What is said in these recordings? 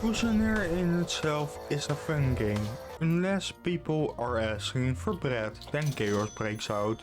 Cuisineer in itself is a fun game, unless people are asking for bread, then chaos breaks out.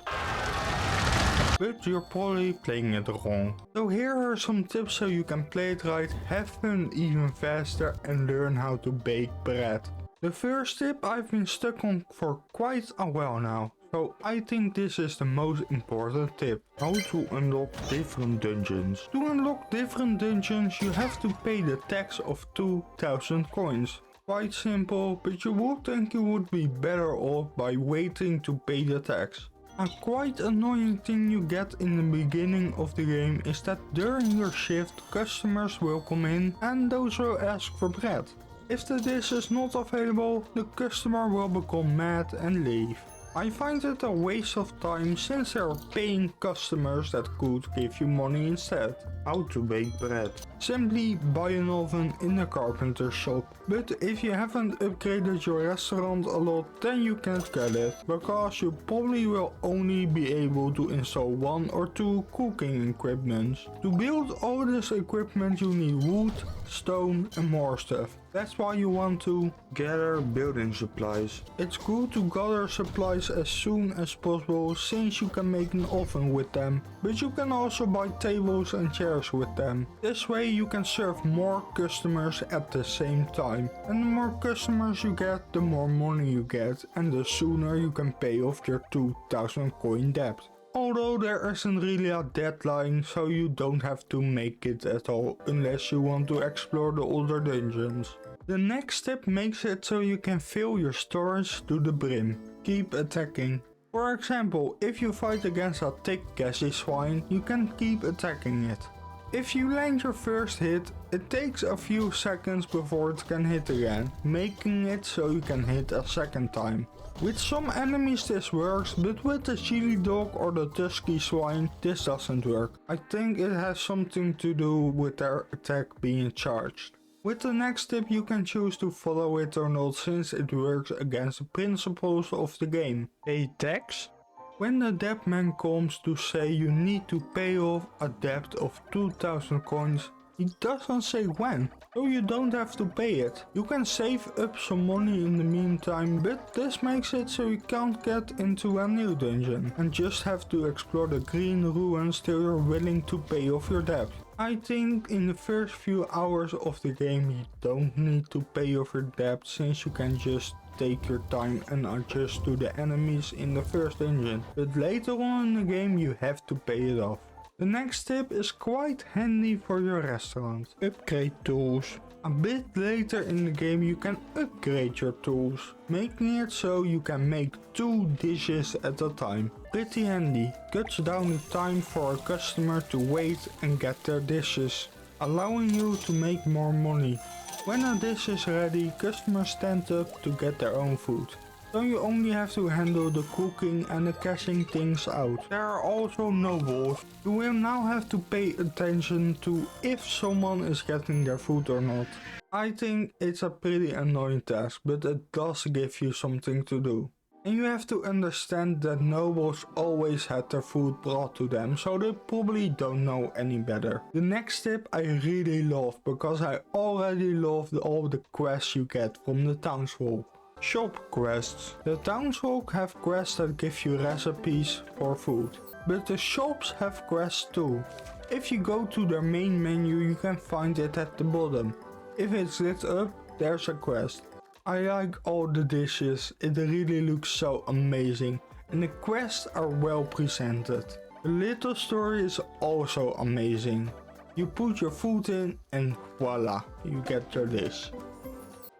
But you're probably playing it wrong. So here are some tips so you can play it right, have fun even faster and learn how to bake bread. The first tip I've been stuck on for quite a while now. So I think this is the most important tip. How to unlock different dungeons. To unlock different dungeons you have to pay the tax of 2000 coins. Quite simple, but you would think you would be better off by waiting to pay the tax. A quite annoying thing you get in the beginning of the game is that during your shift customers will come in and those will ask for bread. If the dish is not available, the customer will become mad and leave. I find it a waste of time since there are paying customers that could give you money instead. How to bake bread. Simply buy an oven in a carpenter shop. But if you haven't upgraded your restaurant a lot, then you can't get it, because you probably will only be able to install 1 or 2 cooking equipments. To build all this equipment you need wood, stone and more stuff. That's why you want to gather building supplies. It's good to gather supplies as soon as possible since you can make an oven with them. But you can also buy tables and chairs with them. This way you can serve more customers at the same time. And the more customers you get, the more money you get, and the sooner you can pay off your 2000 coin debt. Although there isn't really a deadline, so you don't have to make it at all unless you want to explore the older dungeons. The next step makes it so you can fill your storage to the brim. Keep attacking. For example, if you fight against a thick gassy swine, you can keep attacking it. If you land your first hit, it takes a few seconds before it can hit again, making it so you can hit a second time. With some enemies this works, but with the chili dog or the tusky swine this doesn't work. I think it has something to do with their attack being charged. With the next tip you can choose to follow it or not, since it works against the principles of the game. Pay tax. When the debt man comes to say you need to pay off a debt of 2000 coins, he doesn't say when, so you don't have to pay it. You can save up some money in the meantime, but this makes it so you can't get into a new dungeon and just have to explore the green ruins till you're willing to pay off your debt. I think in the first few hours of the game you don't need to pay off your debt, since you can just take your time and adjust to the enemies in the first dungeon, but later on in the game you have to pay it off. The next tip is quite handy for your restaurant. Upgrade tools. A bit later in the game you can upgrade your tools, making it so you can make 2 dishes at a time. Pretty handy. Cuts down the time for a customer to wait and get their dishes, allowing you to make more money. When a dish is ready, customers stand up to get their own food. So you only have to handle the cooking and the cashing things out. There are also nobles. You will now have to pay attention to if someone is getting their food or not. I think it's a pretty annoying task, but it does give you something to do. And you have to understand that nobles always had their food brought to them, so they probably don't know any better. The next tip I really love, because I already loved all the quests you get from the townsfolk. Shop quests. The townsfolk have quests that give you recipes for food, but the shops have quests too. If you go to their main menu you can find it at the bottom. If it's lit up, there's a quest. I like all the dishes, it really looks so amazing, and the quests are well presented. The little story is also amazing. You put your food in and voila, you get your dish.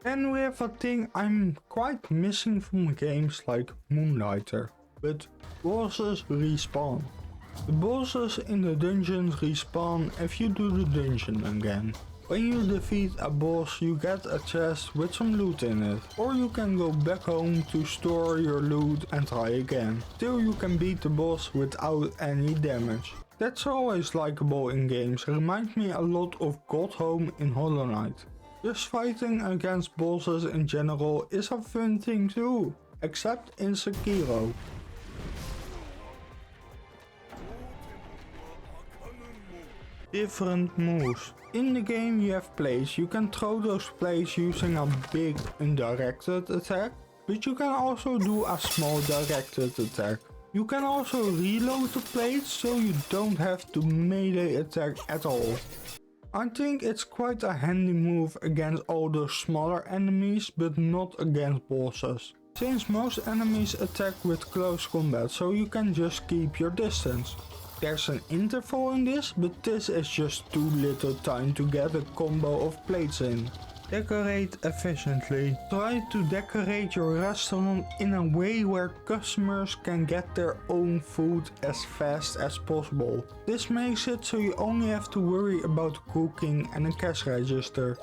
Then we have a thing I'm quite missing from games like Moonlighter, but bosses respawn. The bosses in the dungeons respawn if you do the dungeon again. When you defeat a boss you get a chest with some loot in it, or you can go back home to store your loot and try again, till you can beat the boss without any damage. That's always likable in games, reminds me a lot of God Home in Hollow Knight. Just fighting against bosses in general is a fun thing too, except in Sekiro. Different moves. In the game you have plates. You can throw those plates using a big undirected attack, but you can also do a small directed attack. You can also reload the plates so you don't have to melee attack at all. I think it's quite a handy move against all those smaller enemies, but not against bosses, since most enemies attack with close combat, so you can just keep your distance. There's an interval in this, but this is just too little time to get a combo of plates in. Decorate efficiently. Try to decorate your restaurant in a way where customers can get their own food as fast as possible. This makes it so you only have to worry about cooking and a cash register.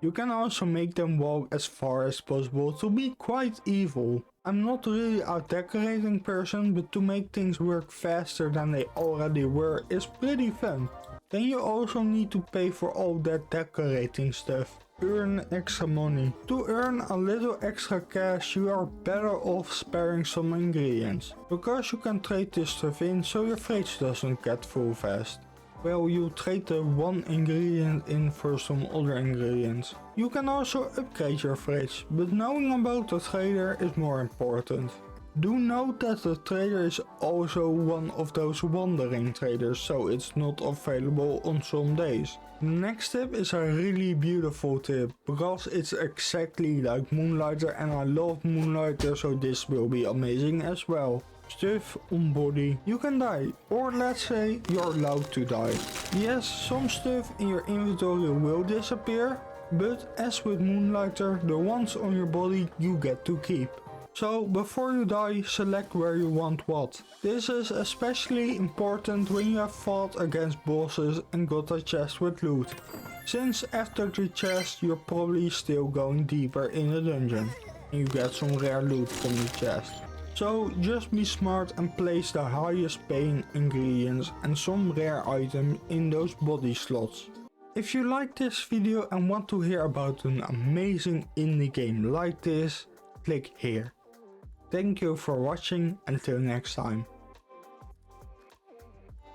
You can also make them walk as far as possible to be quite evil. I'm not really a decorating person, but to make things work faster than they already were is pretty fun. Then you also need to pay for all that decorating stuff. Earn extra money. To earn a little extra cash, you are better off sparing some ingredients, because you can trade this stuff in so your fridge doesn't get full fast. Well, you trade the one ingredient in for some other ingredients. You can also upgrade your fridge, but knowing about the trader is more important. Do note that the trader is also one of those wandering traders, so it's not available on some days. The next tip is a really beautiful tip, because it's exactly like Moonlighter and I love Moonlighter, so this will be amazing as well. Stuff on body. You can die, or let's say you're allowed to die. Yes, some stuff in your inventory will disappear, but as with Moonlighter, the ones on your body you get to keep. So before you die, select where you want what. This is especially important when you have fought against bosses and got a chest with loot, since after the chest you're probably still going deeper in the dungeon and you get some rare loot from the chest. So just be smart and place the highest paying ingredients and some rare items in those body slots. If you like this video and want to hear about an amazing indie game like this, click here. Thank you for watching, until next time.